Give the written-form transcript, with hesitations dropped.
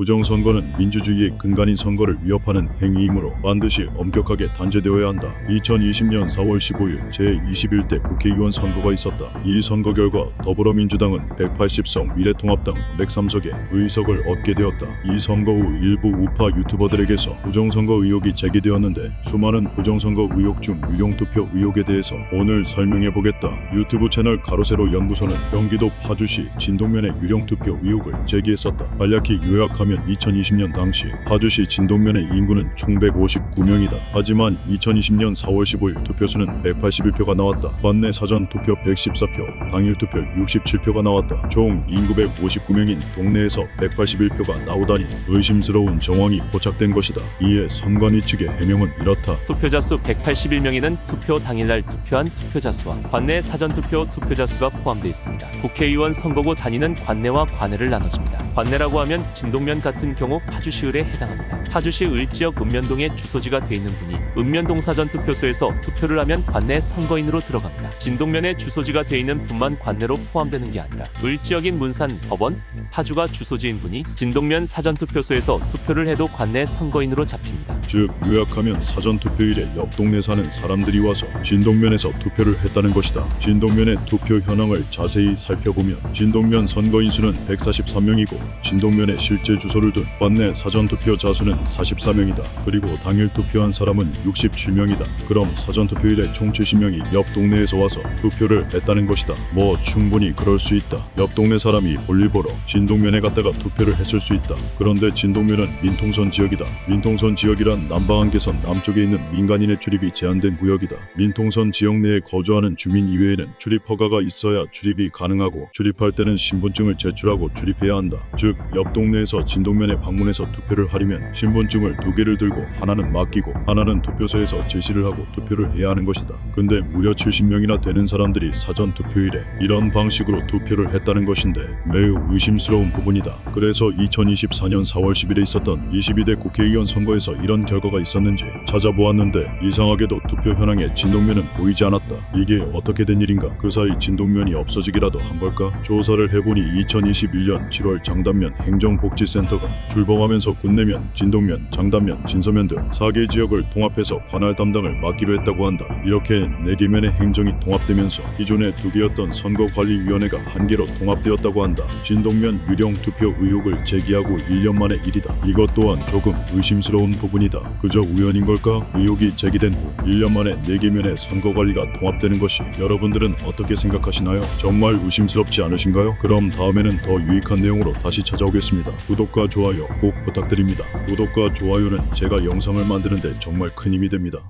부정선거는 민주주의의 근간인 선거를 위협하는 행위이므로 반드시 엄격하게 단죄되어야 한다. 2020년 4월 15일 제21대 국회의원 선거가 있었다. 이 선거 결과 더불어민주당은 180석, 미래통합당 103석의 의석을 얻게 되었다. 이 선거 후 일부 우파 유튜버들에게서 부정선거 의혹이 제기되었는데 수많은 부정선거 의혹 중 유령투표 의혹에 대해서 오늘 설명해보겠다. 유튜브 채널 가로세로 연구소는 경기도 파주시 진동면의 유령투표 의혹을 제기했었다. 간략히 요약하면 2020년 당시 파주시 진동면의 인구는 총 159명이다. 하지만 2020년 4월 15일 투표수는 181표가 나왔다. 관내 사전투표 114표, 당일투표 67표가 나왔다. 총 인구 159명인 동네에서 181표가 나오다니 의심스러운 정황이 포착된 것이다. 이에 선관위 측의 해명은 이렇다. 투표자 수 181명에는 투표 당일날 투표한 투표자 수와 관내 사전투표 투표자 수가 포함되어 있습니다. 국회의원 선거구 단위는 관내와 관외를 나눠집니다. 관내라고 하면 진동면 같은 경우 파주시을에 해당합니다. 파주시 을지역 읍면동에 주소지가 되어 있는 분이 읍면동 사전투표소에서 투표를 하면 관내 선거인으로 들어갑니다. 진동면에 주소지가 되어 있는 분만 관내로 포함되는 게 아니라 을지역인 문산, 법원, 파주가 주소지인 분이 진동면 사전투표소에서 투표를 해도 관내 선거인으로 잡힙니다. 즉 요약하면 사전투표일에 옆 동네 사는 사람들이 와서 진동면에서 투표를 했다는 것이다. 진동면의 투표 현황을 자세히 살펴보면 진동면 선거인 수는 143명이고 진동면에 실제 주소를 둔 관내 사전투표자 수는 44명이다. 그리고 당일 투표한 사람은 67명이다. 그럼 사전투표일에 총 70명이 옆 동네에서 와서 투표를 했다는 것이다. 뭐 충분히 그럴 수 있다. 옆 동네 사람이 볼일 보러 진동면에 갔다가 투표를 했을 수 있다. 그런데 진동면은 민통선 지역이다. 민통선 지역이란 남방안개선 남쪽에 있는 민간인의 출입이 제한된 구역이다. 민통선 지역 내에 거주하는 주민 이외에는 출입 허가가 있어야 출입이 가능하고 출입할 때는 신분증을 제출하고 출입해야 한다. 즉 옆 동네에서 진동면에 방문해서 투표를 하려면 신분증을 2개를 들고 하나는 맡기고 하나는 투표소에서 제시를 하고 투표를 해야 하는 것이다. 근데 무려 70명이나 되는 사람들이 사전 투표일에 이런 방식으로 투표를 했다는 것인데 매우 의심스러운 부분이다. 그래서 2024년 4월 10일에 있었던 22대 국회의원 선거에서 이런 결과가 있었는지 찾아보았는데 이상하게도 투표 현황에 진동면은 보이지 않았다. 이게 어떻게 된 일인가? 그 사이 진동면이 없어지기라도 한 걸까? 조사를 해보니 2021년 7월 장단면 행정복지센터가 출범하면서 군내면, 진동면, 장단면, 진서면 등 4개 지역을 통합해서 관할 담당을 맡기로 했다고 한다. 이렇게 4개 면의 행정이 통합되면서 기존의 2개였던 선거관리위원회가 1개로 통합되었다고 한다. 진동면 유령 투표 의혹을 제기하고 1년 만의 일이다. 이것 또한 조금 의심스러운 부분이다. 그저 우연인 걸까? 의혹이 제기된 후 1년 만에 4개 면의 선거관리가 통합되는 것이 여러분들은 어떻게 생각하시나요? 정말 의심스럽지 않으신가요? 그럼 다음에는 더 유익한 내용으로 다시 찾아오겠습니다. 구독과 좋아요 꼭 부탁드립니다. 구독과 좋아요는 제가 영상을 만드는데 정말 큰 힘이 됩니다.